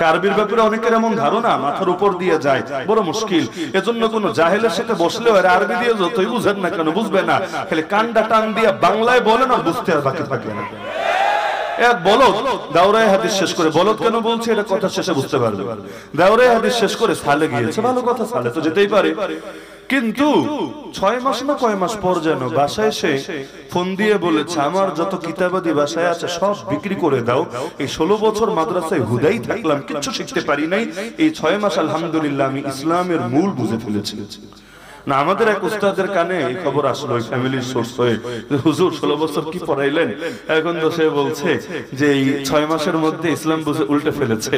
আরবির ব্যাপারে অনেকের এমন ধারণা মাথার উপর দিয়ে যায়, বড় মুশকিল। এজন্য কোন জাহেলের সাথে বসলেও এর আরবি দিয়ে যতই বুঝেন না কেন বুঝবে না, খালি কান্ডা টান দিয়ে বাংলায় বলেন আর বুঝতে আর বাকি থাকে না। এক বলদ দাওরায়ে হাদিস শেষ করে, বলদ কেন বলছে এটা কথা শেষে বুঝতে পারবে, দাওরায়ে হাদিস শেষ করে সালে গিয়েছে, ভালো কথা, সালে তো যেতেই পারে, কিন্তু 6 মাস না কয় মাস পর যেন বাসায় এসে ফোন দিয়ে বলেছে আমার যত কিতাবাদি বাসায় আছে সব বিক্রি করে দাও, এই 16 বছর মাদ্রাসায় হুদাই থাকলাম, কিচ্ছু শিখতে পারি নাই, এই 6 মাস আলহামদুলিল্লাহ আমি ইসলামের মূল বুঝে ফেলেছি। না, আমাদের এক উস্তাদের কানে এই খবর আসলো, ওই ফ্যামিলির সোর্স হয়ে, হুজুর 16 বছর কি পড়াইলেন, এখন তো সে বলছে যে এই 6 মাসের মধ্যে ইসলাম বুঝে উল্টে ফেলেছে।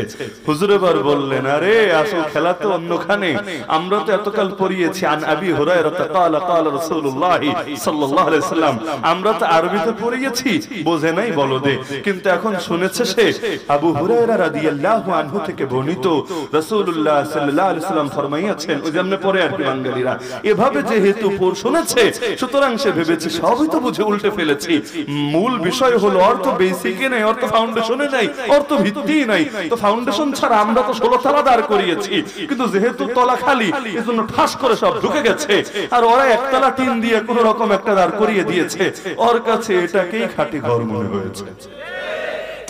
হুজুর এবার বললেন, আরে আসল খেলা তো অন্যখানে, আমরা তো এতকাল পড়িয়েছি আন আবি হুরায়রা ক্বালা ক্বালা রাসূলুল্লাহ সাল্লাল্লাহু আলাইহি ওয়াসাল্লাম, আমরা তো আরবিতে পড়িয়েছি, বোঝে নাই বলদে, কিন্তু এখন শুনেছে সে আবু হুরায়রা রাদিয়াল্লাহু আনহু থেকে বর্ণিত রাসূলুল্লাহ সাল্লাল্লাহু আলাইহি ওয়াসাল্লাম ফরমাইয়াছেন, ওই যেমন পড়ে আর কি বাঙালিরা এভাবে যেহেতু শুনেছে, সুতরাং সে ভেবেছে সবই তো বুঝে উল্টে ফেলেছি। মূল বিষয় হলো অর্থ বেসিকে নাই, অর্থ ফাউন্ডেশনে নাই, অর্থ ভিত্তি নাই, তো ফাউন্ডেশন ছাড়া আমরা তো 16 তলা দাঁড় করিয়েছি, কিন্তু যেহেতু তলা খালি এজন্য ঠাস করে সব ঢুকে গেছে, আর ওরা একতলা টিন দিয়ে কোন রকম একটা দাঁড় করিয়ে দিয়েছে, ওর কাছে এটাকেই খাঁটি ঘর মনে হয়েছে।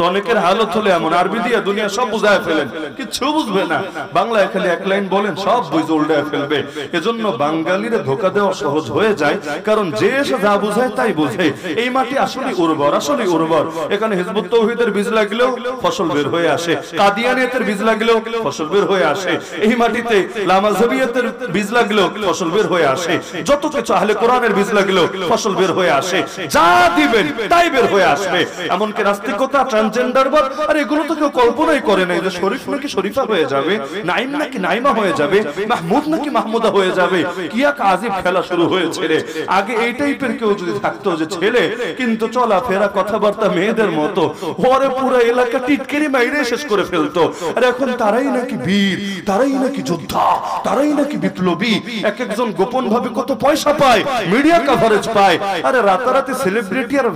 তো অনেকের হালত হলে এমন, আরবি দিয়ে দুনিয়া সব বুঝায় ফেলেন, কিছু বুঝবে না, বাংলায় খালি এক লাইন বলেন সব বুঝে উল্টায় ফেলবে। এজন্য বাঙালিরা ধোঁকা দেওয়া সহজ হয়ে যায়, কারণ যে এসে যা বুঝায় তাই বুঝে। এই মাটি আসলে উর্বর, আসলে উর্বর, এখানে হিজবুত তাওহীদের বীজ লাগলেও ফসল বের হয়ে আসে, কাদিয়ানিয়তের বীজ লাগলেও ফসল বের হয়ে আসে, এই মাটিতে লামাযহাবিয়তের বীজ লাগলেও ফসল বের হয়ে আসে, যত কিছু আহলে কোরআনের বীজ লাগলেও ফসল বের হয়ে আসে, যা দিবেন তাই বের হয়ে আসবে। এমনকি নাস্তিকতা, ট্রান্সজেন্ডারবাদ, আর এগুলো তো কেউ কল্পনাই করে নাই যে শরীফ নাকি শরীফা হয়ে যাবে, নাইম নাকি নাইমা হয়ে যাবে, মাহমুদ নাকি মাহমুদা হয়ে যাবে, কি এক আজীব খেলা শুরু হয়েছে রে। আগে এই টাইপের কেউ যদি থাকতো যে ছেলে কিন্তু চলাফেরা কথাবার্তা মেয়েদের মতো, ওরে পুরো এলাকা টিটকেরি মাইরে শেষ করে ফেলতো, আর এখন তারাই নাকি বীর, তারাই নাকি যোদ্ধা, তারাই নাকি বিপ্লবী, এক একজন গোপন ভাবে কত পয়সা পায়, মিডিয়া কভারেজ পায়, আরে রাতারাতি সেলিব্রিটি আর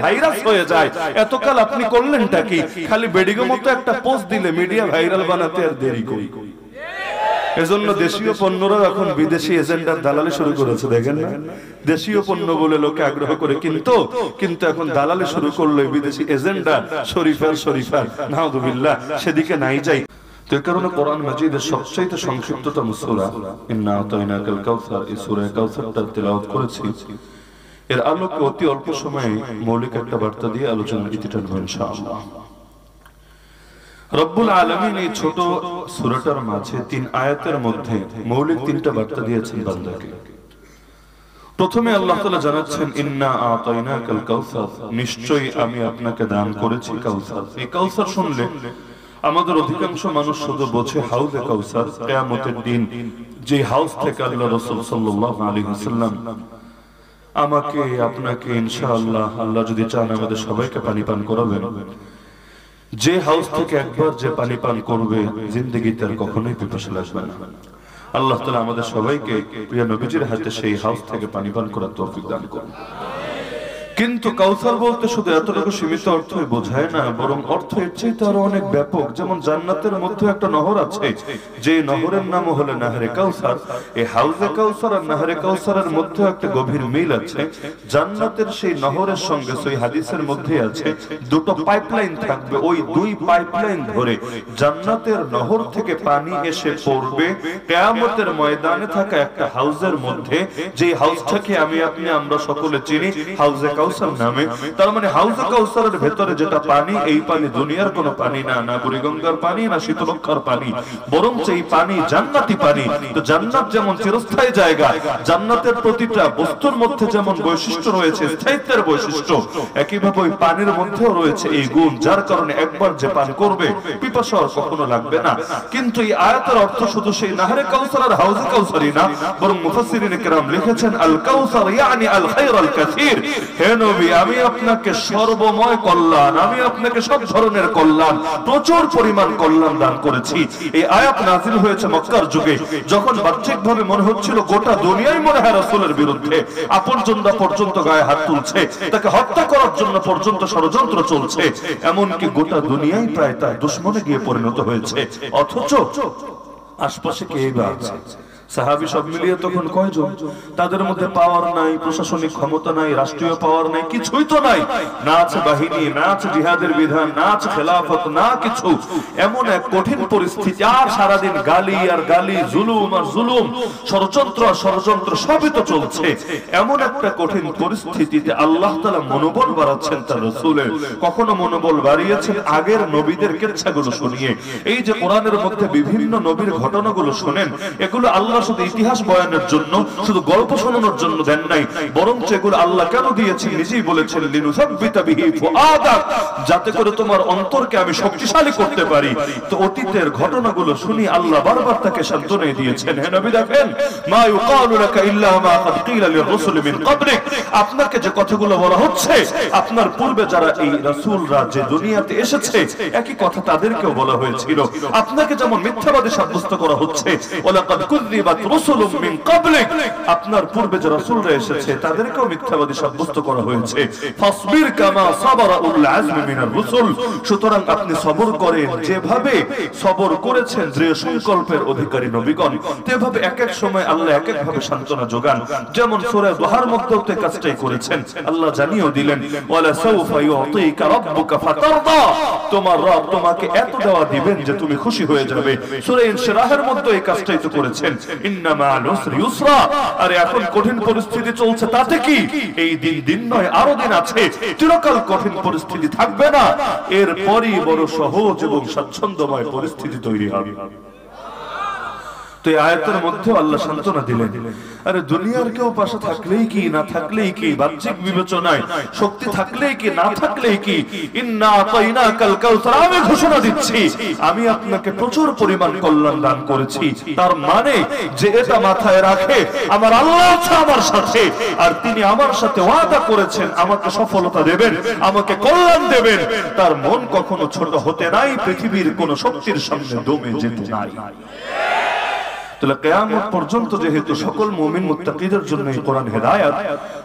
ভাইরাস হয়ে যায়। এতকাল আপনি করলেনটা কি? খালি বেডিগো মতো একটা পোস্ট দিলে মিডিয়া ভাইরাল বানাতে আর দেরি কই? এজন্য দেশীয় পণ্যরা এখন বিদেশি এজেন্ডার দালালি শুরু করেছে, দেখেন না? দেশীয় পণ্য বলে লোকে আগ্রহ করে কিন্তু এখন দালালি শুরু করলো বিদেশি এজেন্ডা, শরীফার নাউযুবিল্লাহ, সেদিকে নাই যাই। তো এই কারণে কোরআন মাজিদের সবচেয়ে সংক্ষিপ্ততম সূরা ইন্না আতাইনাকাল কাউসার, এই সূরা কাউসারটা তেলাওয়াত করেছি। এর আলোকে অতি অল্প সময়ে মৌলিক একটা বার্তা দিয়ে আলোচনার ইতি টানবো ইনশাআল্লাহ। রব্বুল আলামিন এই ছোট সূরাটার মাঝে 3 আয়াতের মধ্যে মৌলিক 3টা বার্তা দিয়েছেন বান্দাকে। প্রথমে আল্লাহ তাআলা জানাচ্ছেন ইন্না আতাইনাকাল কাউসার, নিশ্চয়ই আমি আপনাকে দান করেছি কাউসার। এই কাউসার শুনলে আমাদের অধিকাংশ মানুষ শুধু বোঝে হাউজে কাউসার, কিয়ামতের দিন যে হাউস থেকে আল্লাহ রাসূল সাল্লাল্লাহু আলাইহি ওয়াসাল্লাম আমাকে আপনাকে ইনশাআল্লাহ, আল্লাহ যদি চান আমাদের সবাইকে পানি পান করাবেন, যে হাউস থেকে একবার যে পানি পান করবে জিন্দেগিতে আর কখনোই পিপাসা লাগবে না। আল্লাহ তাআলা আমাদের সবাইকে প্রিয় নবীজির হাতে সেই হাউস থেকে পানি পান করার তৌফিক দান করুন। কিন্তু কাউসার বলতে শুধু এতটুকু সীমিত অর্থই বোঝায় না, বরং অর্থ এর চেয়ে আরো অনেক ব্যাপক। যেমন জান্নাতের মধ্যে একটা নহর আছে, যে নহরের নাম হলো নাহরে কাউসার। এই হাউজে কাউসার আর নাহরে কাউসারের মধ্যে একটা গভীর মিল আছে। জান্নাতের সেই নহরের সঙ্গে সেই হাদিসের মধ্যে আছে দুটো পাইপলাইন থাকবে, ওই 2 পাইপলাইন ধরে জান্নাতের নহর থেকে পানি এসে পড়বে কিয়ামতের ময়দানে থাকা একটা হাউজের মধ্যে, যে হাউসটাকে আমি আপনি আমরা সকলে চিনি হাউজে কাউসার নামে। তার মানে হাউজে কাউসারের ভেতরে যেটা পানি, এই পানি দুনিয়ার কোনো পানি না, না বুড়িগঙ্গার পানি, না শীতলক্ষার পানি, বরং এই পানি জান্নাতি পানি। তো জান্নাত যেমন চিরস্থায়ী জায়গা, জান্নাতের প্রতিটা বস্তুর মধ্যে যেমন বৈশিষ্ট্য রয়েছে স্থায়িত্বের বৈশিষ্ট্য, একইভাবে ওই পানির মধ্যেও রয়েছে এই গুণ, যার কারণে একবার যে পান করবে পিপাসা আর কখনো লাগবে না। কিন্তু এই আয়াতের অর্থ শুধু সেই নাহরে কাউসার আর হাউজে কাউসারই না, বরং মুফাসসিরিনে কেরাম লিখেছেন আল কাউসার ইয়ানি আল খায়র আল কাসীর। হে নবী আমি আপনাকে সর্বময় কল্যাণ, আমি আপনাকে সব ধরনের কল্যাণ, প্রচুর পরিমাণ কল্যাণ দান করেছি। এই আয়াত নাযিল হয়েছে মক্কার যুগে, যখন বাহ্যিকভাবে মনে হচ্ছিল গোটা দুনিয়াই মনে হয় রাসূলের বিরুদ্ধে, আপনজনরা পর্যন্ত গায়ে হাত তুলছে, তাকে হত্যা করার জন্য পর্যন্ত ষড়যন্ত্র চলছে, এমনকি গোটা দুনিয়াই প্রায় তার দুশমনে গিয়ে পরিণত হয়েছে। অথচ আশপাশে কে আছে? সাহাবী সব মিলিয়ে তখন কয়জন? তাদের মধ্যে পাওয়ার নাই, প্রশাসনিক ক্ষমতা নাই, রাষ্ট্রীয় পাওয়ার নাই, কিছুই তো নাই, না আছে বাহিনী, না আছে জিহাদের বিধান, না আছে খেলাফত, না কিছু। এমন এক কঠিন পরিস্থিতি, আর সারাদিন গালি আর গালি, জুলুম আর জুলুম, ষড়যন্ত্র আর ষড়যন্ত্র, সবই তো চলছে। এমন একটা কঠিন পরিস্থিতিতে আল্লাহ তাআলা মনোবল বাড়াচ্ছেন তার রাসূলের। কখনো মনোবল বাড়িয়েছেন আগের নবীদের কিচ্ছাগুলো শুনিয়ে। এই যে কোরআনের মধ্যে বিভিন্ন নবীর ঘটনাগুলো শুনেন, এগুলো আল্লাহ শুধু ইতিহাস বয়ানের জন্য, শুধু গল্প শোনানোর জন্য দেন নাই, বরং এগুলো আল্লাহ কেন দিয়েছেন নিজেই বলেছেন, লিনুসাব্বিতা বিহি ফুআদাক, যাতে করে তোমার অন্তরকে আমি শক্তিশালী করতে পারি। তো অতীতের ঘটনাগুলো শুনি আল্লাহ বারবার তাকে সান্ত্বনা দিয়েছেন। হে নবী দেখেন, মা ইউকালু লাকা ইল্লা মা ক্বাদ কিলা লির-রাসূলি মিন ক্বাবলিক, আপনাকে যে কথাগুলো বলা হচ্ছে, আপনার পূর্বে যারা এই রাসূলরা যে দুনিয়াতে এসেছে একই কথা তাদেরকেও বলা হয়েছিল। আপনাকে যেমন মিথ্যাবাদী সাব্যস্ত করা হচ্ছে, ওয়ালাকাদ কুযযিবাত রাসূলুম মিন ক্বাবলিক, আপনার পূর্বে যে রাসূলরা এসেছে তাদেরকেও মিথ্যাবাদী সাব্যস্ত করা হয়েছে। ফাসবির কামা সাবারা উলুল আজমি মিনার রাসূল, সুতরাং আপনি সবর করেন যেভাবে সবর করেছেন দৃঢ় সংকল্পের অধিকারী নবীগণ। তেভাবে এক এক সময় আল্লাহ এক এক ভাবে সান্ত্বনা যোগান। যেমন সূরা দুহার মধ্যেও তে কাজটাই করেছেন, আল্লাহ জানিয়ে দিলেন, ওয়ালা সাউফা ইউতিকা রাব্বুকা ফাতারদা, তোমার রব তোমাকে এত দেওয়া দিবেন যে তুমি খুশি হয়ে যাবে। সূরা ইনশিরাহের মধ্যে এই কাজটাই তো করেছেন, ইন্না মা'আল উসরি ইউসরা। আরে এখন কঠিন পরিস্থিতি চলছে, তাতে কি এই দিন নয়, আরো দিন আছে, চিরকাল কঠিন পরিস্থিতি থাকবে না, এরপরই বড় সহজ এবং স্বাচ্ছন্দ্যময় পরিস্থিতি তৈরি হবে। তো এই আয়াতের মধ্যে আল্লাহ সান্ত্বনা দিলেন, আরে দুনিয়ার কেউ পাশে থাকলেই কি, না থাকলেই কি, বাহ্যিক বিবেচনায় শক্তি থাকলেই কি, না থাকলেই কি, ইন্না আতাইনাকাল কাউসার, আমি ঘোষণা দিচ্ছি আমি আপনাকে প্রচুর পরিমাণ কল্যাণ দান করেছি। তার মানে যে এটা মাথায় রাখে আমার আল্লাহ আছে আমার সাথে, আর তিনি আমার সাথে ওয়াদা করেছেন আমাকে সফলতা দেবেন, আমাকে কল্যাণ দেবেন, তার মন কখনো ছোট হতে নাই, পৃথিবীর কোন শক্তির সামনে দমে যেতে নাই। তাহলে কিয়ামত পর্যন্ত যেহেতু সকল মুমিন মুত্তাকিদের জন্য এই কোরআন হেদায়েত,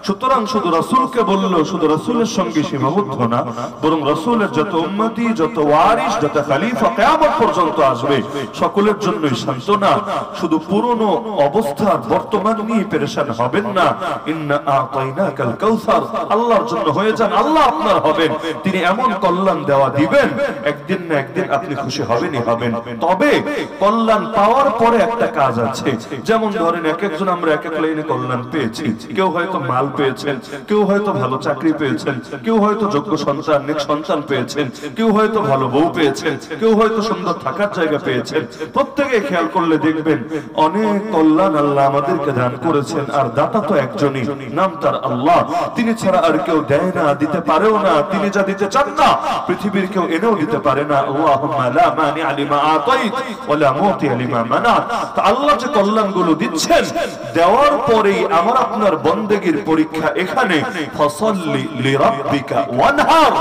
সুতরাং শুধু রাসূলকে বলল, শুধু রাসূলের সঙ্গে সীমাবদ্ধ না, বরং রাসূলের যত উম্মতি, যত ওয়ারিস, যত খলিফা কিয়ামত পর্যন্ত আসবে সকলের জন্যই সান্ত্বনা। শুধু পুরনো অবস্থার বর্তমান নিয়ে পেরেশান হবেন না। ইন্না আতাইনাকাল কাউসার, আল্লাহর জন্য হয়ে যান, আল্লাহ আপনার হবেন, তিনি এমন কল্যাণ দেওয়া দিবেন একদিন না একদিন আপনি খুশি হবেনই হবেন। তবে কল্যাণ পাওয়ার পরে একটা কাজ আছে, যেমন ধরেন এক একজন আমরা এক এক লাইনে কল্যাণ পেয়েছি। কেউ হয়তো মাল পেয়েছেন, কেউ হয়তো ভালো চাকরি পেয়েছেন, কেউ হয়তো যোগ্য সন্তান, নেক সন্তান পেয়েছেন, কেউ হয়তো ভালো বউ পেয়েছেন, কেউ হয়তো সুন্দর থাকার জায়গা পেয়েছেন। প্রত্যেকে খেয়াল করলে দেখবেন অনেক কল্যাণ আল্লাহ আমাদেরকে দান করেছেন, আর দাতা তো একজনই, নাম তার আল্লাহ। তিনি ছাড়া আর কেউ দেয় না, দিতে পারেও না, তিনি যা দিতে চান না পৃথিবীর কেউ এনেও দিতে পারে না। আল্লাহুম্মা লা মানিআ লিমা আতাইত ওয়া লা মুতিআ লিমা মানাত। আল্লাহ যে কল্যাণগুলো দিচ্ছেন, দেওয়ার পরেই আমার আপনার বন্দেগীর পরীক্ষা এখানে। ফাসাল্লি লিরাব্বিকা ওয়ানহার,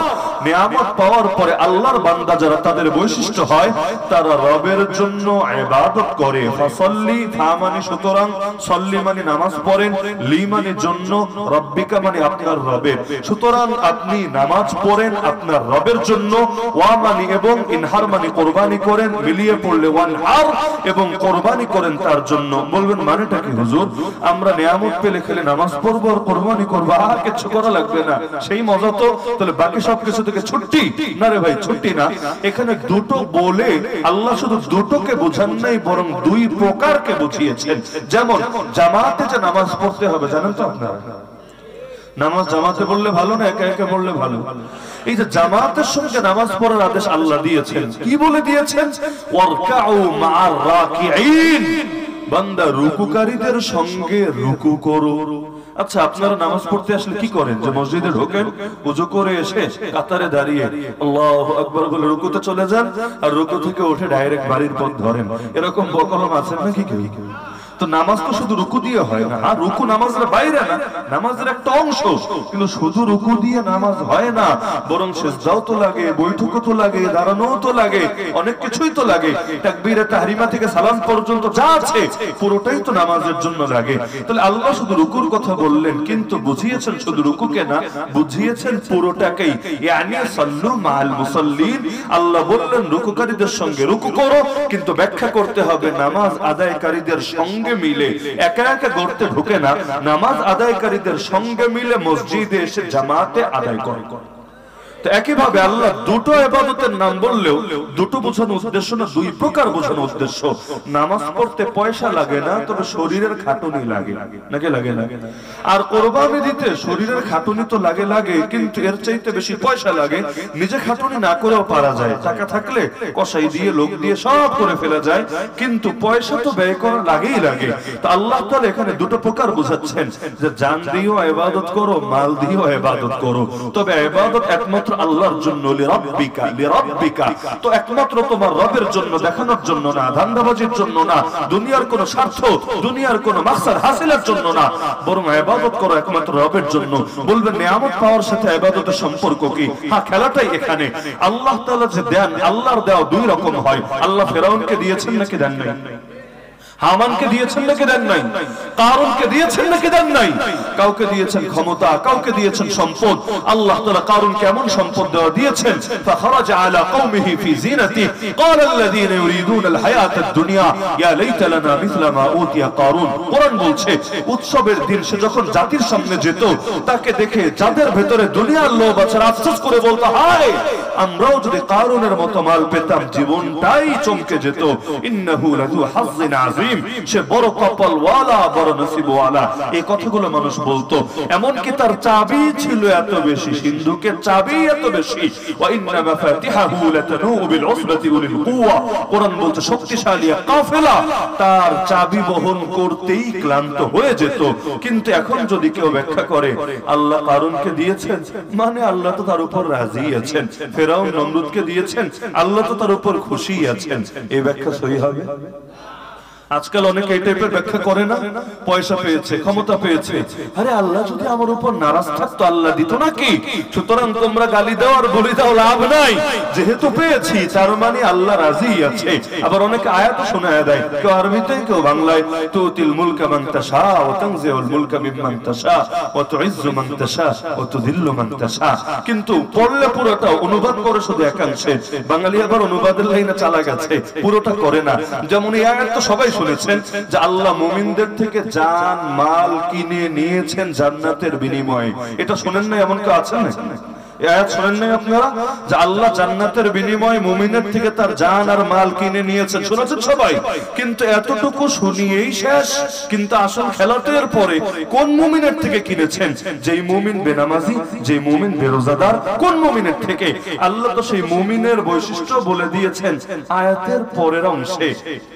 নিয়ামত পাওয়ার পরে আল্লাহর বান্দা যারা, তাদের বৈশিষ্ট্য হয় তারা রবের জন্য ইবাদত করে। ফাসাল্লি, ফা মানে সুতরাং, সল্লি মানে নামাজ পড়েন, লি মানে জন্য, রব্বিকা মানে আপনার রবের। সুতরাং আপনি নামাজ পড়েন আপনার রবের জন্য, ওয়া মানে এবং, ইনহার মানে কুরবানি করেন, মিলিয়ে পড়লে ওয়ানহার, এবং কুরবানি করেন তার জন্য। বলবেন মানেটা কি হুজুর? আমরা নিয়ামত পেলে খেলে নামাজ পড়বো আর কুরবানি করবো, আর কিছু করা লাগবে না, সেই মজা তো? তাহলে বাকি সবকিছু থেকে ছুটি? না রে ভাই, ছুটি না। এখানে দুটো বলে আল্লাহ শুধু দুটোকে বোঝান নাই, বরং দুই প্রকারকে বুঝিয়েছেন। যেমন জামাতে যে নামাজ পড়তে হবে, জানেন তো আপনারা? নামাজ জামাতে বললে ভালো না একা একা বললে ভালো? এই যে জামাতের সঙ্গে নামাজ পড়ার আদেশ আল্লাহ দিয়েছেন, কি বলে দিয়েছেন? ওয়ারকাউ মা'আর রাকিঈন, বান্দা রুকুকারীদের সঙ্গে রুকু করো। আচ্ছা, আপনারা নামাজ পড়তে আসলে কি করেন? যে মসজিদে ঢোকেন, ওযু করে এসে কাতারে দাঁড়িয়ে আল্লাহু আকবার বলে রুকুতে চলে যান, আর রুকু থেকে উঠে ডাইরেক্ট বাড়ির পথ ধরেন, এরকম বকলম আছেন নাকি কেউ? তো নামাজ তো শুধু রুকু দিয়ে হয় না। আর রুকু নামাজের বাইরে না, নামাজের একটা অংশ, কিন্তু শুধু রুকু দিয়ে নামাজ হয় না, বরং সিজদাও তো লাগে, বৈঠকও তো লাগে, দাঁড়ানোও তো লাগে, অনেক কিছুই তো লাগে। তাকবীরে তাহরিমা থেকে সালাম পর্যন্ত যা আছে পুরোটাই তো নামাজের জন্য লাগে। তাহলে আল্লাহ শুধু রুকুর কথা বললেন, কিন্তু বুঝিয়েছেন শুধু রুকুকে না, বুঝিয়েছেন পুরোটাকেই। ইয়ানি সাল্লু মাআল মুসাল্লিন, আল্লাহ বললেন রুকুকারীদের সঙ্গে রুকু করো, কিন্তু ব্যাখ্যা করতে হবে নামাজ আদায়কারীদের সঙ্গে মিলে, একা একা গড়তে ঢুকে না, নামাজ আদায়কারীদের সঙ্গে মিলে মসজিদে এসে জামাতে আদায় করো। তো একইভাবে আল্লাহ দুটো ইবাদতের নাম বললেও দুটো বোঝানোর উদ্দেশ্য না, দুই প্রকার বোঝানোর উদ্দেশ্য। নামাজ পড়তে পয়সা লাগে না, তবে শরীরের খাটুনি লাগে, নাকি লাগে না? আর কোরবানি দিতে শরীরের খাটুনি তো লাগে লাগে, কিন্তু এর চাইতে বেশি পয়সা লাগে। নিজে খাটুনি না করেও পারা যায়, টাকা থাকলে কসাই দিয়ে লোক দিয়ে সব করে ফেলা যায়, কিন্তু পয়সা তো ব্যয় করা লাগেই লাগে। তো আল্লাহ তাআলা এখানে দুটো প্রকার বোঝাচ্ছেন যে জান দিয়েও ইবাদত করো, মাল দিয়েও ইবাদত করো, তবে ইবাদত একমাত্র আল্লাহর জন্য, লিরাব্বিকা লিরাব্বিকা, তো একমাত্র তোমার রবের জন্য, দেখানোর জন্য না, ধান্দাবাজির জন্য না, দুনিয়ার কোন স্বার্থ, দুনিয়ার কোন মাকসাদ হাসিলের জন্য না, বরং ইবাদত করো একমাত্র রবের জন্য। বলবেন নিয়ামত পাওয়ার সাথে ইবাদতের সম্পর্ক কি? হ্যাঁ, খেলাটাই এখানে। আল্লাহ তাআলা যে দেন, আল্লাহর দেওয়া দুই রকম হয়। আল্লাহ ফেরাউনকে দিয়েছেন নাকি দেন নাই? হামানকে দিয়েছেন নাকি দেন নাই? কারুনকে দিয়েছেন নাকি দেন নাই? কাউকে দিয়েছেন ক্ষমতা, কাউকে দিয়েছেন সম্পদ। আল্লাহ তাআলা কারুনকে এমন সম্পদ দেওয়া দিয়েছেন, ফাখরাজা আলা কওমিহি ফি জিনাতি ক্বালা আল্লাযীনা ইউরিদুনা আল হায়াতাদ দুনিয়া ইয়া লাইতা লানা মিসলা মা উতিয়া কারুন। কোরআন বলছে উৎসবের দিন সে যখন জাতির সামনে যেত, তাকে দেখে যাদের ভেতরে দুনিয়ার লোভ আছে আফসোস করে বলতো, হায় আমরাও যদি কারুনের মতো মাল পেতাম, জীবনটাই চমকে যেত। ইন্নাহু লাযু হাযযিন আযীম, সে বড় কপাল ওয়ালা, বড় নসিব ওয়ালা। এই কথাগুলো মানুষ বলতো। এমন কি তার চাবি ছিল এত বেশি, সিন্ধুকের চাবি এত বেশি। ওয়া ইন্না মাফাতিহাহু লাতানু বিল উসবাতি উলিল কুওয়া, কোরআন বলছে শক্তিশালী কাফেলা তার চাবি বহন করতেই ক্লান্ত হয়ে যেত। কিন্তু এখন যদি কেউ ব্যাখ্যা করে আল্লাহ কারুনকে দিয়েছেন, মানে আল্লাহ তো তার উপর রাজি আছেন। ফেরাউন নমরুদকে দিয়েছেন, আল্লাহ তো তার উপর খুশি আছেন। এই ব্যাখ্যা সহি হবে? আজকাল অনেকে এই টাইপের ব্যাখ্যা করে না, পয়সা পেয়েছে, ক্ষমতা পেয়েছে, আরে আল্লাহ যদি আমার উপর নারাজ থাকতো আল্লাহ দিত নাকি? সুতরাং তোমরা গালি দাও আর বলি দাও, লাভ নাই, যেহেতু পেয়েছি তার মানে আল্লাহ রাজি আছে। আবার অনেকে আয়াত শোনায় দেয়, কেউ আরবিতে কেউ বাংলায়, তুতিল মুলকা মান তাশা ওয়া তানজিউল মুলকা মিম্মান তাশা ওয়া তুইজ্জু মান তাশা ওয়া তুযিল্লু মান তাশা, কিন্তু পড়লে পুরোটা, অনুবাদ করে শুধু একাংশে। বাঙালি আবার অনুবাদের লাইনে চালা গেছে, পুরোটা করে না। যেমন এই আয়াত তো সবাই শুনেছেন যে আল্লাহ মুমিনদের থেকে জান মাল কিনে নিয়েছেন জান্নাতের বিনিময়ে। এটা শুনেন না? এমন কেউ আছেন না? আয়াত শুনেন নাই আপনারা যে আল্লাহ জান্নাতের বিনিময়ে মুমিনের থেকে তার জান আর মাল কিনে নিয়েছেন? শুনেছেন সবাই? কিন্তু এতটুকু শুনিয়েই শেষ। কিন্তু আসল খেলাটা এর পরে, কোন মুমিনের থেকে কিনেছেন? যেই মুমিন বেনামাজি, যেই মুমিন বেরোজাদার, কোন মুমিনের থেকে? আল্লাহ তো সেই মুমিনের বৈশিষ্ট্য বলে দিয়েছেন আয়াতের পরের অংশে।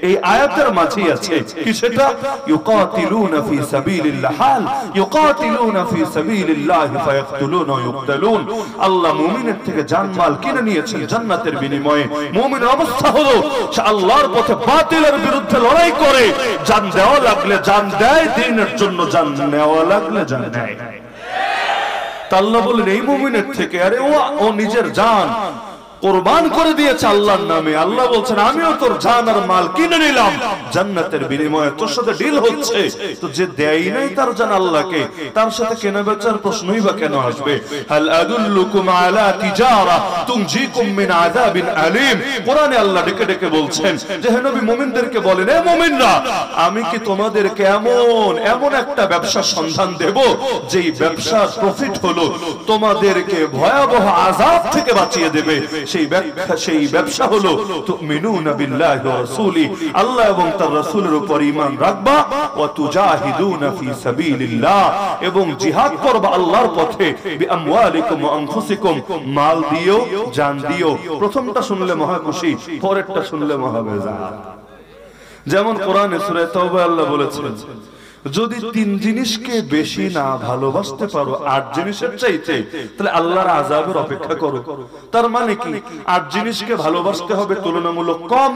এই আয়াতের মাঝেই আছে কি সেটা? ইউকাতিলুনা ফি সাবিলিল্লাহ, হাল ইউকাতিলুনা ফি সাবিলিল্লাহ ফায়াকতুলুনা ওয়া ইউকতালুন। আল্লাহ মুমিনের থেকে জানমাল কিনে নিয়েছেন জান্নাতের বিনিময়ে। মুমিনের অবস্থা হলো সে আল্লাহর পথে বাতিলের বিরুদ্ধে লড়াই করে, জান দেওয়া লাগলে জান দেয়, দ্বীনের জন্য জান নেওয়া লাগলে জান নেয়। আল্লাহ বলেন এই মুমিনের থেকে, আরে ও নিজের জান কুরবান করে দিয়েছে আল্লাহর নামে। আল্লাহ বলছেন আমিও তোর জান আর মাল কিনে নিলাম জান্নাতের বিনিময়ে, তোর সাথে ডিল হচ্ছে। তো যে দেয় নাই তার জান আল্লাহকে, তার সাথে কেনা বেচার প্রশ্নই বা কেন আসবে? হাল আদুল্লুকুম আলা তিজারা তুনজিকুম মিন আযাবিন আলীম। কোরআনে আল্লাহ ডেকে ডেকে বলছেন যে হে নবী মুমিনদেরকে বলেন, হে মুমিনরা আমি কি তোমাদেরকে এমন একটা ব্যবসার সন্ধান দেব যেই ব্যবসার প্রফিট হলো তোমাদেরকে ভয়াবহ আযাব থেকে বাঁচিয়ে দেবে। সেই ব্যবসা হলো তুমিনুনা বিল্লাহি ওয়া রাসূলি, আল্লাহ এবং তার রাসূলের উপর ঈমান রাখবা, ওয়া তুজাহিদুনা ফি সাবিলিল্লাহ, এবং জিহাদ করবা আল্লাহর পথে, বিআমওয়ালিকুম ওয়া আনফুসিকুম, মাল দিও, জান দিও। প্রথমটা শুনলে মহা খুশি, পরেরটা শুনলে মহা বেজার। যেমন কোরআনে সূরা তাওবা আল্লাহ বলেছেন যদি 3 জিনিসকে বেশি না ভালোবাসতে পারো 8 জিনিসের চাইতে, তাহলে আল্লাহর আযাবের অপেক্ষা করো। তার মানে কি 8 জিনিসকে ভালোবাসতে হবে তুলনামূলক কম,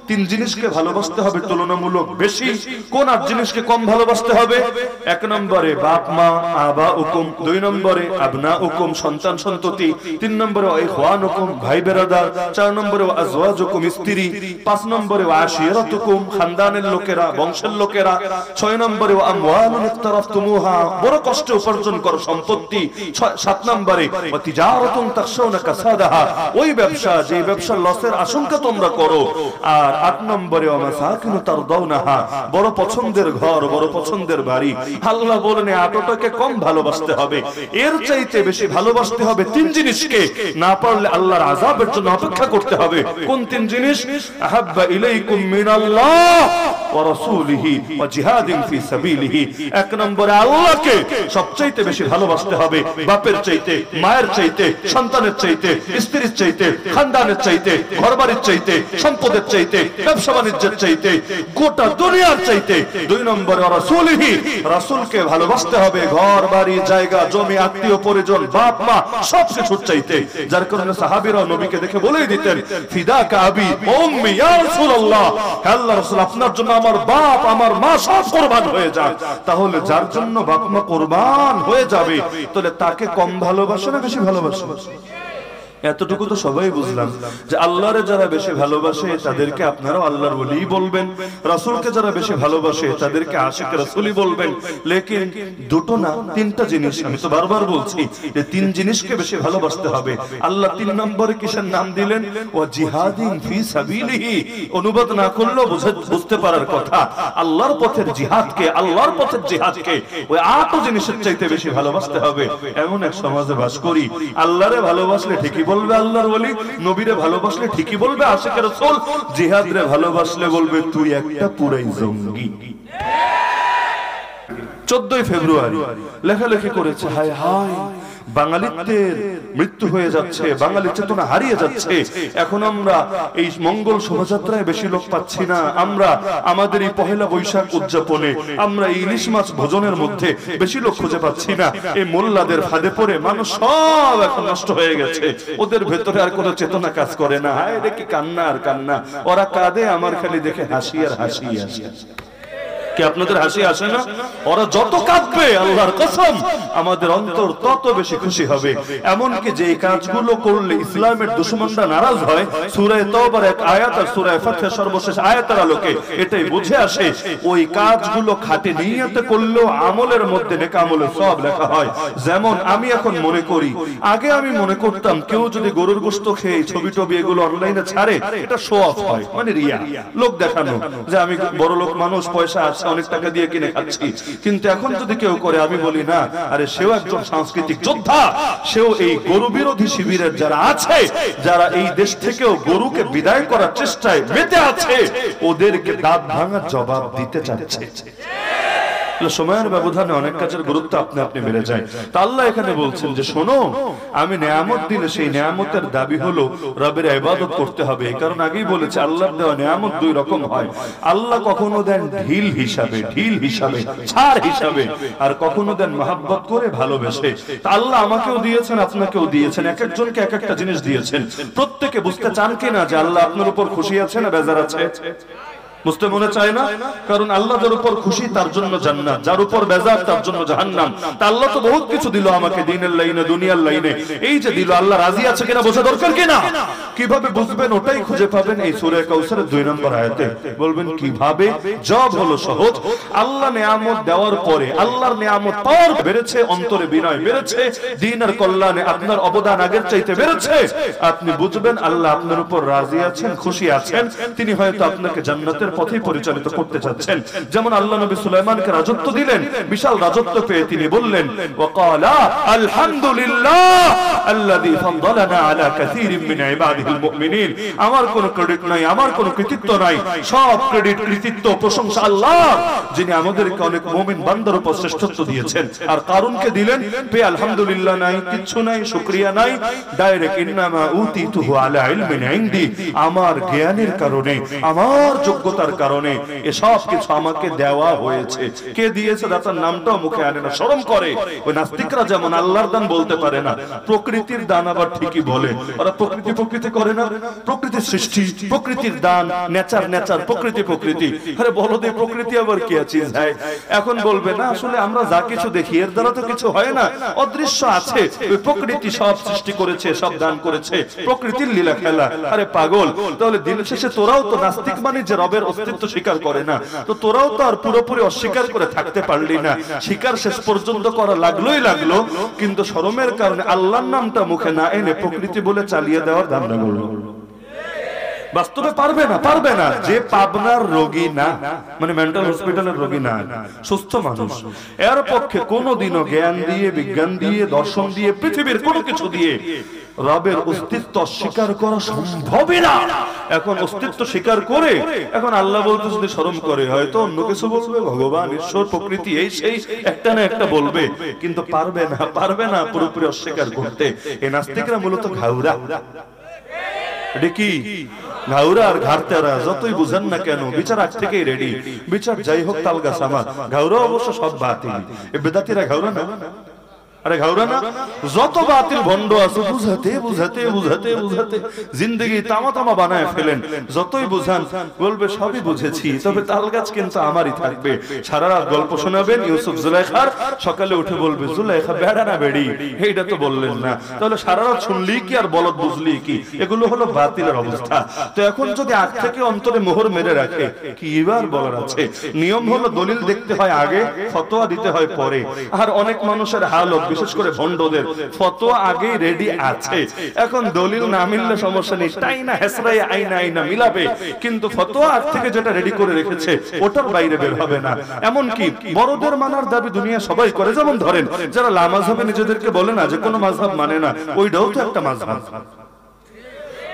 3 জিনিসকে ভালোবাসতে হবে তুলনামূলক বেশি। কোন 8 জিনিসকে কম ভালোবাসতে হবে? 1 নম্বরে বাপ মা আবাউকুম, 2 নম্বরে আবনাউকুম সন্তান সন্ততি, 3 নম্বরে ইখওয়ানুকুম ভাই বেরাদার, 4 নম্বরে আজওয়াজুকুম স্ত্রী, 5 নম্বরে আশিরাতুকুম খানদানের লোকেরা বংশের লোকেরা, 6 নম্বরে আমওয়ালুন ইকতারাফতুমুহা বড় কষ্টে উপার্জন করা সম্পত্তি, 7 নম্বরে তিজারাতুন তাখশাউনা কাসাদাহা ওই ব্যবসা যে ব্যবসার লসের আশঙ্কা তোমরা করো, আর 8 নম্বরে মাসাকিনু তারদাউনাহা বড় পছন্দের ঘর বড় পছন্দের বাড়ি। আল্লাহ বলেন 8টাকে কম ভালোবাসতে হবে, এর চাইতে বেশি ভালোবাসতে হবে 3 জিনিসকে। না পারলে আল্লাহর আযাবের জন্য অপেক্ষা করতে হবে। কোন 3 জিনিস? আহাব্বা ইলাইকুম মিনাল্লাহ ওয়া রাসূলিহি ওয়া জিহাদিন ফি সাবিলিহি। 1 নম্বরে আল্লাহকে সবচাইতে বেশি ভালোবাসতে হবে, বাপের চাইতে, মায়ের চাইতে, সন্তানের চাইতে, স্ত্রীর চাইতে, খানদানের চাইতে, ঘরবাড়ির চাইতে, সম্পদের চাইতে, ব্যবসা বাণিজ্যের চাইতে, গোটা দুনিয়ার চাইতে। 2 নম্বরে রাসূলিহি রাসূলকে ভালোবাসতে হবে ঘর বাড়ি জায়গা জমি আত্মীয় পরিজন বাপ মা সব কিছুর চাইতে। যার কারণে সাহাবীরা নবীকে দেখে বলেই দিতেন ফিদাকা আবি উম্মি ইয়া রাসূলুল্লাহ, হে আল্লাহর রাসূল আপনার জন্য আমার বাপ আমার মা সব কুরবান হয়ে যায়। তাহলে যার জন্য বাপ মা কুরবান হয়ে যাবে, তাহলে তাকে কম ভালোবাসে না বেশি ভালোবাসে? এতটুকু তো সবাই বুঝলাম যে আল্লাহরে যারা বেশি ভালোবাসে তাদেরকে আপনারাও আল্লাহর ওলি বলবেন, রাসূলকে যারা বেশি ভালোবাসে তাদেরকে আশিক রাসূলি বলবেন। লেকিন দুটো না 3টা জিনিস, আমি তো বারবার বলছি যে 3 জিনিসকে বেশি ভালোবাসতে হবে। আল্লাহ 3 নম্বরে কিসের নাম দিলেন? ওয়া জিহাদিন ফি সাবিলিহি। অনুবাদ না করলেও বুঝতে পারার কথা, আল্লাহর পথের জিহাদকে, আল্লাহর পথের জিহাদকে ওই 8 জিনিসের চাইতে বেশি ভালোবাসতে হবে। এমন এক সমাজে বাস করি, আল্লাহরে ভালোবাসলে ঠিকই বলবে আল্লাহর ওলি, নবীরে ভালোবাসলে ঠিকই বলবে আশিক রাসূল, জিহাদরে ভালোবাসলে বলবে তুই একটা পুরাই জঙ্গি। 14 ফেব্রুয়ারি লেখালেখি করেছে, হায় হায় বাঙালিত্বের মৃত্যু হয়ে যাচ্ছে, বাঙালি চেতনা হারিয়ে যাচ্ছে। এখন আমরা এই মঙ্গল শোভাযাত্রায় বেশি লোক পাচ্ছি না, আমরা আমাদের এই পহেলা বৈশাখ উদযাপনে আমরা এই ইলিশ মাছ ভোজনের মধ্যে বেশি লোক খুঁজে পাচ্ছি না। এই মোল্লাদের ফাঁদে পড়ে মানুষ সব এখন নষ্ট হয়ে গেছে, ওদের ভেতরে আর কোনো চেতনা কাজ করে না। হায় রে কি কান্না আর কান্না, ওরা কাঁদে আমার খালি দেখে হাসি আর হাসি আসে। কি আপনাদের হাসি আসে না? ওরা যত কাঁদবে আল্লাহর কসম আমাদের অন্তর তত বেশি খুশি হবে। এমনকি যে কাজগুলো করলে ইসলামের দুশমনরা নারাজ হয়, সূরা তাওবার এক আয়াত আর সূরা ফাতহের সর্বশেষ আয়াতের আলোকে এটাই বুঝে আসে। ওই কাজগুলো খাঁটি নিয়তে করলেও আমলের মধ্যে নেক আমলের সওয়াব লেখা হয়। যেমন আমি এখন মনে করি, আগে আমি মনে করতাম কেউ যদি গরুর গোশত খেয়ে ছবি টবি এগুলো অনলাইনে ছাড়ে এটা শো অফ হয়, মানে রিয়া, লোক দেখানো যে আমি বড় লোক মানুষ, পয়সা আছে, অনেক টাকা দিয়ে কিনে খাচ্ছি। কিন্তু এখন যদি কেউ করে আমি বলি না, আরে সেও একজন সাংস্কৃতিক যোদ্ধা, সেও এই গরু বিরোধী শিবিরের যারা আছে, যারা এই দেশ থেকেও গরুকে বিদায় করার চেষ্টায় মেতে আছে, ওদেরকে দাঁত ভাঙার জবাব দিতে চাচ্ছে। সময়ের ব্যবধানে অনেক কাজের গুরুত্ব আপনি আপনি বেড়ে যায়। তা আল্লাহ এখানে বলছেন যে শোনো, আমি নিয়ামত দিলে সেই নিয়ামতের দাবি হলো রবের ইবাদত করতে হবে। এই কারণে আগেই বলেছে আল্লাহর দেওয়া নিয়ামত 2 রকম হয়। আল্লাহ কখনো দেন ঢিল হিসাবে, ছাড় হিসাবে, আর কখনো দেন মহব্বত করে ভালোবেসে। তা আল্লাহ আমাকেও দিয়েছেন আপনাকেও দিয়েছেন, এক একজনকে এক একটা জিনিস দিয়েছেন। প্রত্যেকে বুঝতে চান কিনা যে আল্লাহ আপনার উপর খুশি আছে না বেজার আছে? বুঝতে মনে চায় না? কারণ আল্লাহ যার উপর খুশি তার জন্য জান্নাত, যার উপর বেজার তার জন্য জাহান্নাম। তা আল্লাহ তো বহুত কিছু দিল আমাকে দ্বীনের লাইনে দুনিয়ার লাইনে, এই যে দিল আল্লাহ রাজি আছে কিনা বোঝা দরকার কিনা? কিভাবে বুঝবেন? ওটাই খুঁজে পাবেন এই সূরা কাউসারের 2 নম্বর আয়াতে। বলবেন কিভাবে? জব হলো সহজ। আল্লাহ নিয়ামত দেওয়ার পরে আল্লাহর নিয়ামত পাওয়ার বেড়েছে, অন্তরে বিনয় বেড়েছে, দ্বীনের কল্যাণে আপনার অবদান আগের চাইতে বেড়েছে। আপনি বুঝবেন আল্লাহ আপনার উপর রাজি আছেন, খুশি আছেন, তিনি হয়তো আপনাকে জান্নাতের পথে পরিচালিত করতে যাচ্ছেন। যেমন আল্লাহ নবী সুলাইমানকে রাজত্ব দিলেন, বিশাল রাজত্ব পেয়ে তিনি বললেন ওয়াকালা আলহামদুলিল্লাহ আল্লাযী ফাদ্দালানা আলা কাসীরিন মিন ইবাদিহিল মুমিনিন। আমার কোনো ক্রেডিট নাই, আমার কোনো কৃতিত্ব নাই, সব ক্রেডিট কৃতিত্ব প্রশংসা আল্লাহর, যিনি আমাদেরকে অনেক মুমিন বান্দার উপর শ্রেষ্ঠত্ব দিয়েছেন। আর কারুনকে দিলেন পে আলহামদুলিল্লাহ নাই, কিচ্ছু নাই, শুকরিয়া নাই, ডাইরেক্ট ইন্নামা উতিতুহু আলা ইলমিন ইনদি, আমার জ্ঞানের কারণে, আমার যোগ্যতা ব্যস্ততার কারণে এসব কিছু আমাকে দেওয়া হয়েছে। কে দিয়েছে দাতার নামটাও মুখে আনে না, শরম করে। ওই নাস্তিকরা যেমন আল্লাহর দান বলতে পারে না, প্রকৃতির দান আবার ঠিকই বলে। ওরা প্রকৃতি প্রকৃতি করে না, প্রকৃতির সৃষ্টি, প্রকৃতির দান, নেচার নেচার, প্রকৃতি প্রকৃতি। আরে বলো দে প্রকৃতি আবার কি আছে? এখন বলবে না আসলে আমরা যা কিছু দেখি এর দ্বারা তো কিছু হয় না, অদৃশ্য আছে, ওই প্রকৃতি সব সৃষ্টি করেছে, সব দান করেছে, প্রকৃতির লীলা খেলা। আরে পাগল, তাহলে দিন শেষে তোরাও তো নাস্তিক মানে যে রবের অস্তিত্ব স্বীকার করে না, তো তোরাও তো আর পুরোপুরি অস্বীকার করে থাকতে পারলি না। স্বীকার শেষ পর্যন্ত করা লাগলোই লাগলো, কিন্তু শরমের কারণে আল্লাহর নামটা মুখে না এনে প্রকৃতি বলে চালিয়ে দেওয়ার ধান্দা করলো। বাস্তবে পারবে না, পারবে না। যে পাবনার রোগী না, মানে মেন্টাল হসপিটালের রোগী না, সুস্থ মানুষ, এর পক্ষে কোনোদিনও জ্ঞান দিয়ে, বিজ্ঞান দিয়ে, দর্শন দিয়ে, পৃথিবীর কোনো কিছু দিয়ে রবের অস্তিত্ব স্বীকার করা সম্ভবই না। এখন অস্তিত্ব স্বীকার করে এখন আল্লাহ বলতে যদি শরম করে, হয়তো অন্য কিছু বলবে, ভগবান, ঈশ্বর, প্রকৃতি, এই সেই একটা না একটা বলবে, কিন্তু পারবে না, পারবে না পুরোপুরি অস্বীকার করতে। এই নাস্তিকরা মূলত ঘাউরা। এটা কি ঘাউরা আর ঘাড়তেরা, যতই বুঝেন না কেন বিচার আজ থেকেই রেডি। বিচার যাই হোক তালগাছ আমার, ঘাউরা অবশ্য সব বাতিল। এই বেদাতিরা ঘাউরা না? আরে ঘাউরা না? যত বাতিল ভণ্ড আছে বুঝাতে বুঝাতে বুঝাতে বুঝাতে জিন্দগি তামা তামা বানায় ফেলেন। যতই বুঝান বলবে সবই বুঝেছি, তবে তালগাছ কিন্তু আমারই থাকবে। সারা রাত গল্প শোনাবেন ইউসুফ জুলাইখার, সকালে উঠে বলবে জুলাইখা বেড়া না বেড়ি, এইটা তো বললেন না। তাহলে সারা রাত শুনলি কি আর বলদ বুঝলি কি? এগুলো হলো বাতিলের অবস্থা। তো এখন যদি আগ থেকে অন্তরে মোহর মেরে রাখে, কি এবার বলার আছে? নিয়ম হলো দলিল দেখতে হয় আগে, ফতোয়া দিতে হয় পরে। আর অনেক মানুষের হালত, বিশেষ করে ভণ্ডদের, ফতোয়া আগে রেডি আছে। এখন দলিল না মিললে সমস্যা নেই, তাই না হেসরাই আইনা আইনা মিলাবে, কিন্তু ফতোয়া আগ থেকে যেটা রেডি করে রেখেছে ওটার বাইরে বের হবে না। এমন কি বড়দের মানার দাবি দুনিয়া সবাই করে। যেমন ধরেন যারা লা মাযহাবে নিজেদেরকে বলে না, যে কোনো মাযহাব মানে না, ওইটাও তো একটা মাযহাব।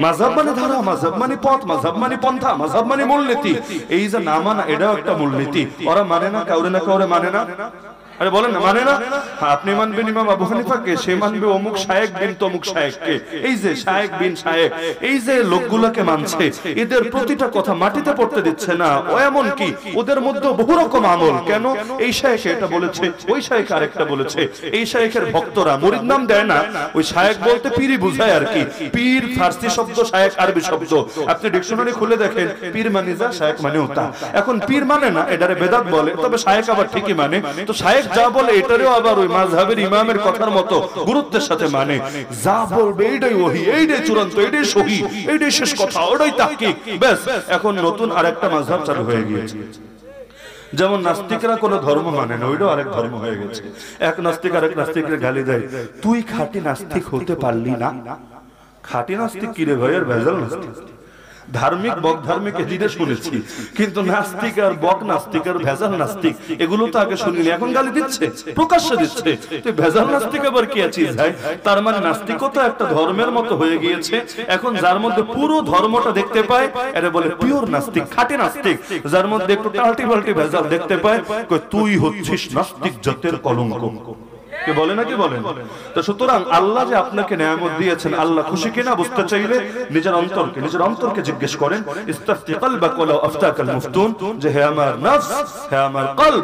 মাযহাব মানে ধারা, মাযহাব মানে পথ, মাযহাব মানে পন্থা, মাযহাব মানে মূলনীতি। এই যে না মানা, এটাও একটা মূলনীতি। ওরা মানে না, কাউরে না কাউরে মানে না। আরে বলেন না মানে না? আপনি মানবেন ইমাম আবু হানিফাকে, সে মানবে অমুক শায়েখ বিন তমুক শায়েখকে। এই যে শায়েখ বিন শায়েখ, এই যে লোকগুলোকে মানছে, এদের প্রতিটা কথা মাটিতে পড়তে দিচ্ছে না। ও এমন কি ওদের মধ্যে বহু রকম আমল। কেন? এই শায়েখ এটা বলেছে, ওই শায়েখ আরেকটা বলেছে। এই শায়েখের ভক্তরা মুরিদ নাম দেয় না, ওই শায়েখ বলতে পীরই বুঝায় আর কি। পীর ফার্সি শব্দ, শায়েখ আরবি শব্দ। আপনি ডিকশনারি খুলে দেখেন, পীর মানে যা, শায়েখ মানে ওটা। এখন পীর মানে না, এটারে বেদাত বলে, তবে শায়েখ আবার ঠিকই মানে। তো শায়েখ যা বলে এটারও আবার ওই মাযহাবের ইমামের কথার মতো গুরুত্বের সাথে মানে। যা বলবে এইটাই ওহী, এইটাই চূড়ান্ত, এইটাই সহি, এইটাই শেষ কথা, ওটাই তাহকিক। ব্যাস, এখন নতুন আরেকটা মাযহাব চালু হয়ে গিয়েছে। যেমন নাস্তিকরা কোন ধর্ম মানে না, ওইটাও আরেক ধর্ম হয়ে গেছে। এক নাস্তিক আরেক নাস্তিকের গালি দেয়, তুই খাঁটি নাস্তিক হতে পারলি না। খাঁটি নাস্তিক কি রে ভাই? আর ভেজাল নাস্তিক। ধার্মিক বক ধার্মিক এদিকে শুনেছি, কিন্তু নাস্তিক আর বক নাস্তিক আর ভেজাল নাস্তিক এগুলো তো আগে শুনিনি। এখন গালি দিচ্ছে, প্রকাশ্যে দিচ্ছে। তুই ভেজাল নাস্তিক আবার কি আছিস ভাই? তার মানে নাস্তিকতা একটা ধর্মের মতো হয়ে গিয়েছে। এখন যার মধ্যে পুরো ধর্মটা দেখতে পায় এরা বলে পিওর নাস্তিক, খাঁটি নাস্তিক। যার মধ্যে একটু টাল্টি বাল্টি ভেজাল দেখতে পায়, তুই হচ্ছিস নাস্তিক জাতের কলঙ্ক। কে বলে না? কি বলেন? তো সুতরাং আল্লাহ যে আপনাকে নিয়ামত দিয়েছেন, আল্লাহ খুশি কিনা বুঝতে চাইলে নিজের অন্তরকে জিজ্ঞেস করেন। ইস্তাফতি কলবাক ওয়ালাউ আফতাকাল মুফতুন, যে হে আমার নফস, হে আমার কলব,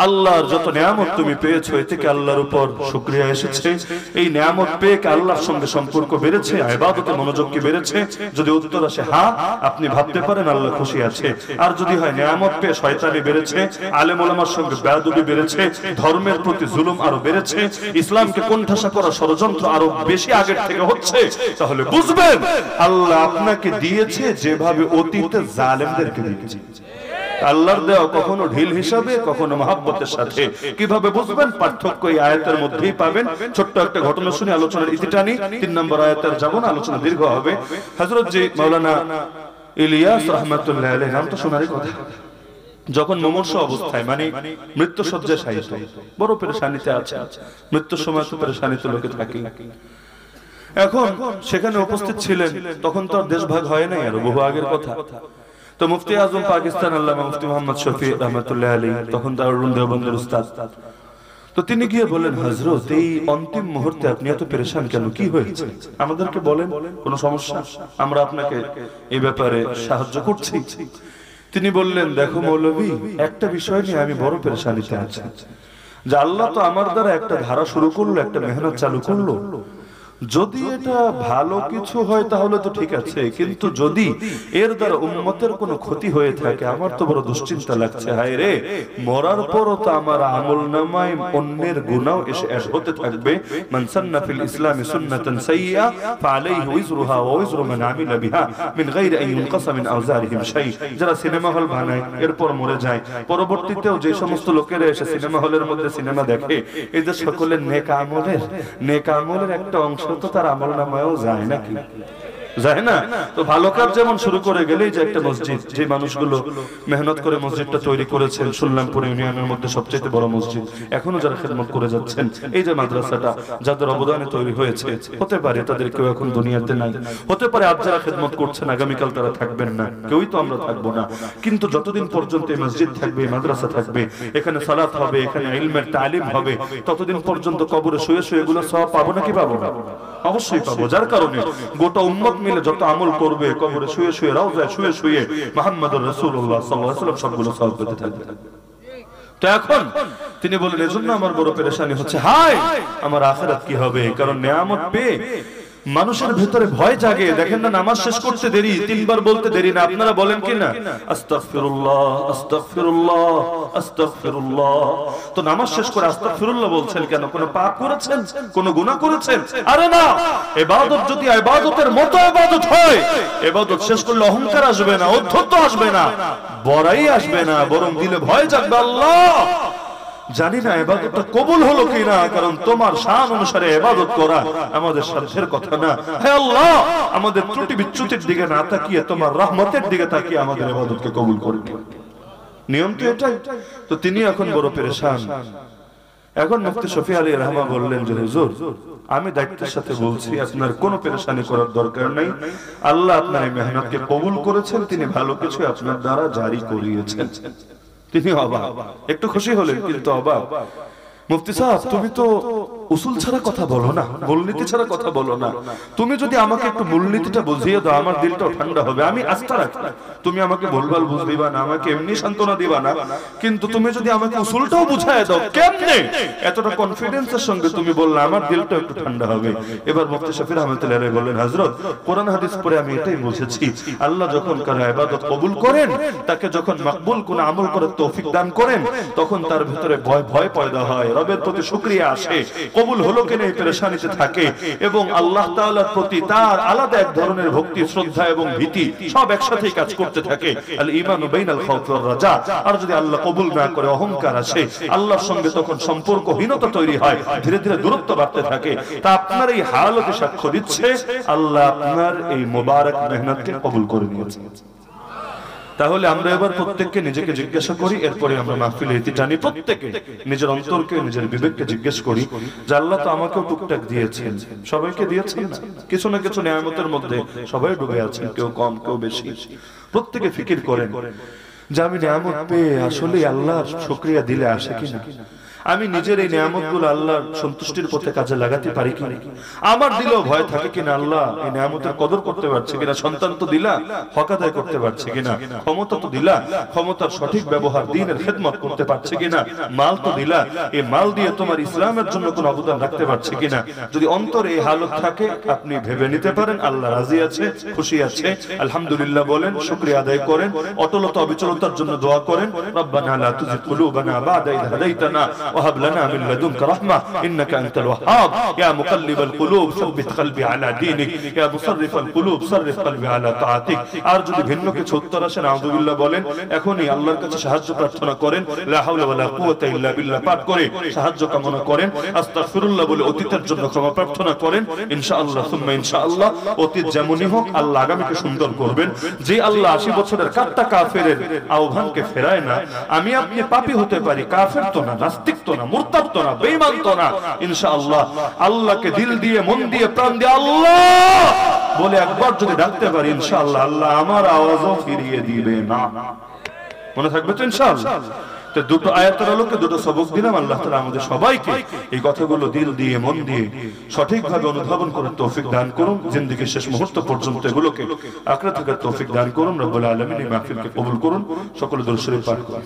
আল্লাহর যত নিয়ামত তুমি পেয়েছো এতে কি আল্লাহর উপর শুকরিয়া এসেছে? এই নিয়ামত পেয়ে কি আল্লাহর সঙ্গে সম্পর্ক বেড়েছে, ইবাদতে মনোযোগ কি বেড়েছে? যদি উত্তর আসে হ্যাঁ, আপনি ভাবতে পারেন আল্লাহ খুশি আছে। আর যদি হয় নিয়ামত পেয়ে শয়তানি বেড়েছে, আলেম ওলামার সঙ্গে বেয়াদবি বেড়েছে, ধর্মের প্রতি জুলুম আরো বেড়েছে, ইসলামকে কোণঠাসা করা ষড়যন্ত্র আরো বেশি আগের থেকে হচ্ছে, তাহলে বুঝবেন আল্লাহ আপনাকে দিয়েছে যেভাবে অতীতে জালেমদেরকে দিয়েছে। আল্লাহর দেওয়া কখনো ঢিল হিসাবে, কখনো মহাব্বতের সাথে। কিভাবে বুঝবেন? পার্থক্য এই আয়াতের মধ্যেই পাবেন। ছোট্ট একটা ঘটনা শুনে আলোচনার ইতি টানি। 3 নম্বর আয়াতের যাব না, আলোচনা দীর্ঘ হবে। হযরত জি মাওলানা ইলিয়াস রাহমাতুল্লাহ আলাইহি, নাম তো শোনারই কথা, যখন মুমূর্ষু অবস্থায় মানে মৃত্যু শয্যায় শায়িত, বড় পেরেশানিতে আছে, মৃত্যুর সময় তো পেরেশানিতে লোকে থাকে। এখন সেখানে উপস্থিত ছিলেন, তখন তো দেশ ভাগ হয় নাই, আর বহু আগের কথা। তো মুফতি আজম পাকিস্তান আল্লামা মুফতি মোহাম্মদ শফি রাহমাতুল্লাহ আলাইহি, তখন দারুল দেওবন্দের উস্তাদ। তো তিনি গিয়ে বলেন, হযরত এই অন্তিম মুহূর্তে আপনি এত পেরেশান কেন? কি হয়েছে আমাদেরকে বলেন, কোন সমস্যা? আমরা আপনাকে এই ব্যাপারে সাহায্য করছি। তিনি বললেন, দেখো মৌলভী, একটা বিষয় নিয়ে আমি বড় পেরেশানিতে আছি, যে আল্লাহ তো আমার দ্বারা একটা ধারা শুরু করলো, একটা মেহনত চালু করলো, যদি এটা ভালো কিছু হয় তাহলে তো ঠিক আছে, কিন্তু যদি এর দ্বারা উম্মতের কোনো ক্ষতি হয়ে থাকে আমার তো বড় দুশ্চিন্তা লাগছে। হায় রে, মরার পরও তো আমার আমলনামায় অন্যের গুনাহ এসে অ্যাড হতে থাকবে। মান সান্না ফিল ইসলামি সুন্নাতান সাইয়্যা ফালাইহি ওয়িজরুহা ওয়া ওয়িজরু মান আমিলা বিহা মিন গায়রি আন ইউনকাসা মিন আওজারিহিম শাই। যারা সিনেমা হল বানায় এরপর মরে যায়, পরবর্তীতেও যে সমস্ত লোকেরা এসে সিনেমা হলের মধ্যে সিনেমা দেখে, এদের সকলের নেক আমলের একটা অংশ তো তার আমলনামায়ও যায় নাকি? যায় না? তো ভালো কাজ যেমন শুরু করে গেলেই যে একটা মসজিদ, যে মানুষগুলো মেহনত করে মসজিদটা তৈরি করেছেন, সুললামপুর ইউনিয়নের মধ্যে সবচেয়ে বড় মসজিদ, এখনো যারা খেদমত করে যাচ্ছেন, এই যে মাদ্রাসাটা যাদের অবদানে তৈরি হয়েছে, হতে পারে তাদের কেউ এখন দুনিয়াতে নাই, হতে পারে আজ যারা খেদমত করছেন আগামীকাল তারা থাকবেন না, কেউই তো আমরা থাকবো না, কিন্তু যতদিন পর্যন্ত এই মসজিদ থাকবে, মাদ্রাসা থাকবে, এখানে সালাত হবে, এখানে ইলমের তালিম হবে, ততদিন পর্যন্ত কবরে শুয়ে শুয়ে এগুলো সব পাবো নাকি পাবো না? অবশ্যই পাবো। যার কারণে গোটা উম্মত মিলে যত আমল করবে, কবরে শুয়ে শুয়ে, রওজায় শুয়ে শুয়ে মুহাম্মদুর রাসূলুল্লাহ সাল্লাল্লাহু আলাইহি ওয়াসাল্লাম সবগুলো সওয়াব পেতে থাকবে। তো এখন তিনি বলেন, এজন্য আমার বড় পেরেশানি হচ্ছে, হায় আমার আখিরাত কি হবে? কারণ নিয়ামত পেয়ে মানুষের ভিতরে ভয় জাগে। দেখেন না, নামাজ শেষ করতে দেরি, তিনবার বলতে দেরি না, আপনারা বলেন কি না? আস্তাগফিরুল্লাহ, আস্তাগফিরুল্লাহ, আস্তাগফিরুল্লাহ। তো নামাজ শেষ করে আস্তাগফিরুল্লাহ বলছেন কেন? কোন পাপ করেছেন? কোন গুনাহ করেছেন? আরে না, ইবাদত যদি ইবাদতের মতো ইবাদত হয়, ইবাদত শেষ করলে অহংকার আসবে না, অধ্যত্ব আসবে না, বড়াই আসবে না, বরং দিলে ভয় জাগবে, আল্লাহ জানি না ইবাদতটা কবুল হলো কিনা, কারণ তোমার শান অনুসারে ইবাদত করা আমাদের সাধ্যের কথা না। হে আল্লাহ, আমাদের ত্রুটি বিচ্যুতির দিকে না তাকিয়ে তোমার রহমতের দিকে তাকিয়ে আমাদের ইবাদতকে কবুল করে নিও। নিয়ম তো এটাই। তো তিনি এখন বড় পেরেশান। এখন মুফতি শফি আলী রহমা বললেন যে হুজুর, আমি দায়িত্বের সাথে বলছি, আপনার কোনো পেরেশানি করার দরকার নাই। আল্লাহ আপনার এই মেহনতকে কবুল করেছেন, তিনি ভালো কিছু আপনার দ্বারা জারি করিয়েছেন। তিনি অবাক, একটু খুশি হলেন কিন্তু অবাক। মুফতি সাহেব, তুমি তো উসুল ছাড়া কথা বলো না, মূলনীতি ছাড়া কথা বলো না, তুমি যদি আমাকে একটু মূলনীতিটা বুঝিয়ে দাও আমার দিলটাও ঠান্ডা হবে। আমি আস্থা রাখি, তুমি আমাকে ভুলভাল বুঝ দিবা না, আমাকে এমনি সান্ত্বনা দিবা না, কিন্তু তুমি যদি আমাকে উসুলটাও বুঝায় দাও, কেমনে এতটা কনফিডেন্সের সঙ্গে তুমি বললে, আমার দিলটা একটু ঠান্ডা হবে। এবার মুফতি শফি রহমাতুল্লাহ আলাইহি বললেন, হযরত, কোরআন হাদিস পড়ে আমি এটাই বুঝেছি, আল্লাহ যখন কারো ইবাদত কবুল করেন, তাকে যখন মাকবুল কোন আমল করার তৌফিক দান করেন, তখন তার ভিতরে ভয় পয়দা হয়, রবের প্রতি শুকরিয়া আসে, কবুল হলো কিনা এই পেরেশানিতে থাকে, এবং আল্লাহ তাআলার প্রতি তার আলাদা এক ধরনের ভক্তি, শ্রদ্ধা এবং ভীতি সব একসাথেই কাজ করতে থাকে। আল ঈমানু বাইনাল খাউফি ওয়ার রাজা। আর যদি আল্লাহ কবুল না করে অহংকার আসে, আল্লাহর সঙ্গে তখন সম্পর্কহীনতা তৈরি হয়, ধীরে ধীরে দূরত্ব বাড়তে থাকে। তা আপনার এই হালতে সাক্ষ্য দিচ্ছে আল্লাহ আপনার এই মোবারক মেহনতকে কবুল করে নিয়েছেন। তাহলে আমরা এবার প্রত্যেককে নিজেকে জিজ্ঞাসা করি, এরপরে আমরা মাহফিলে ইতি টানি, প্রত্যেকে নিজের অন্তরকে, নিজের বিবেককে জিজ্ঞেস করি যে আল্লাহ তো আমাকেও টুকটাক দিয়েছেন, সবাইকে দিয়েছেন না, কিছু না কিছু নিয়ামতের মধ্যে সবাই ডুবে আছেন, কেউ কম কেউ বেশি। প্রত্যেকে ফিকির করেন যে আমি নিয়ামত পেয়ে আসলে আল্লাহর শুকরিয়া দিলে আসে কিনা, আমি নিজের এই নিয়ামতগুলো আল্লাহর সন্তুষ্টির পথে কাজে লাগাতে পারি কিনা, আমার দিলেও ভয় থাকে কিনা, আল্লাহ এই নিয়ামতের কদর করতে পারছে কিনা, সন্তান তো দিলা হক আদায় করতে পারছে কিনা, ক্ষমতা তো দিলা ক্ষমতার সঠিক ব্যবহার, দ্বীনের খেদমত করতে পারছে কিনা, মাল তো দিলা এই মাল দিয়ে তোমার ইসলামের জন্য কোনো অবদান রাখতে পারছে কিনা। যদি অন্তরে এই হালত থাকে, আপনি ভেবে নিতে পারেন আল্লাহ রাজি আছে, খুশি আছে, আলহামদুলিল্লাহ বলেন, শুকরিয়া আদায় করেন, অটলতা অবিচলতার জন্য দোয়া করেন, রব্বানা লা তুযিগ কুলুবানা বা'দা ইয হাদাইতানা وهب لنا من لدنك رحمة إنك أنت الوهاب يا مقلب القلوب ثبت قلبي على دينك يا مصرف القلوب صرف قلبي على طاعتك। আর যদি ভিন্ন কিছু উত্তর আসে, নাউযুবিল্লাহ বলেন, এখনই আল্লাহর কাছে সাহায্য প্রার্থনা করেন, লা হাওলা ওয়ালা কুওয়াতা ইল্লা বিল্লাহ পাঠ করে সাহায্য কামনা করেন, আস্তাগফিরুল্লাহ বলে অতীতের জন্য ক্ষমা প্রার্থনা করেন। ইনশাআল্লাহ সুম্মা ইনশাআল্লাহ অতীত যেমনই হোক আল্লাহ আগামীকে সুন্দর করবেন। যে আল্লাহ 80 বছরের কাট্টা কাফেরের আহ্বানকে ফেরায় না, আমি আপনি পাপী হতে পারি, কাফের তো না, নাস্তিক তো না, মুরতাদ তো না, বেঈমান তো না, ইনশাআল্লাহ আল্লাহকে দিল দিয়ে, মন দিয়ে, প্রাণ দিয়ে আল্লাহ বলে একবার যদি ডাকতে পারি, ইনশাআল্লাহ আল্লাহ আমার আওয়াজও ফিরিয়ে দিবে না। মনে থাকবে তো ইনশাআল্লাহ। তো দুটো আয়াতের আলোকে দুটো সবক দিলাম। আল্লাহ তাআলা আমাদের সবাইকে এই কথাগুলো দিল দিয়ে মন দিয়ে সঠিকভাবে অনুধাবন করার তৌফিক দান করুন। জিন্দেগীর শেষ মুহূর্ত পর্যন্ত এগুলোকে আঁকড়ে থাকার তৌফিক দান করুন। রব্বুল আলামিন এই মাহফিলকে কবুল করুন। সকলে দরুদ শরীফ পাঠ করুন।